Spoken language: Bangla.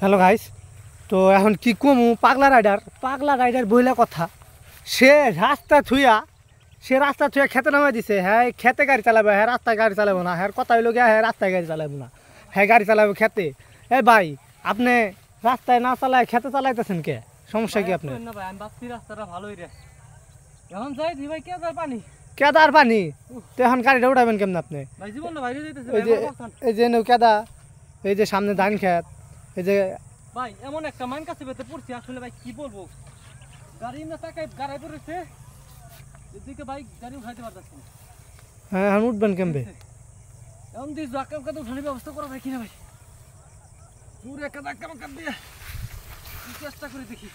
হ্যালো গাইস, তো এখন কি কমু পাগলা রাইডার বইলা কথা। সে রাস্তা থুয়া খেতে নামাই দিছে। হ্যাঁ খেতে গাড়ি চালাবে, হ্যাঁ রাস্তায় গাড়ি চালাবো না। হ্যাঁ কথা হইলো গিয়া হ্যাঁ রাস্তায় গাড়ি চালাবো না, হ্যাঁ গাড়ি চালাবো খেতে। ভাই আপনি রাস্তায় না চালায় খেতে চালাইতেছেন কে? সমস্যা কি আপনার? না ভাই, আমি ভাবছি রাস্তাটা ভালোই রে। এখন যাই দি ভাই, কেদার পানি কেদার পানি, তো এখন গাড়িটা উঠাবেন কেমন আপনি? ভাই, জীবন না বাইরে যাইতেছে এই যে কেদা, এই যে সামনে ধান খেত, এই যে ভাই এমন একটা মান কাছে পেতে পড়ছি আসলে ভাই কি বলবো। গাড়ি না তাকায় গাড়াই পড়েছে এদিকে, ভাই গাড়ি উঠাইতে পারতেছি না। হ্যাঁ এখন উঠবেন কেমবে? এখন দিয়ে ধাক্কা কাদা উঠানোর ব্যবস্থা করা যায় কিনা ভাই। পুরো একটা ধাক্কা দিয়ে চেষ্টা করে দেখি।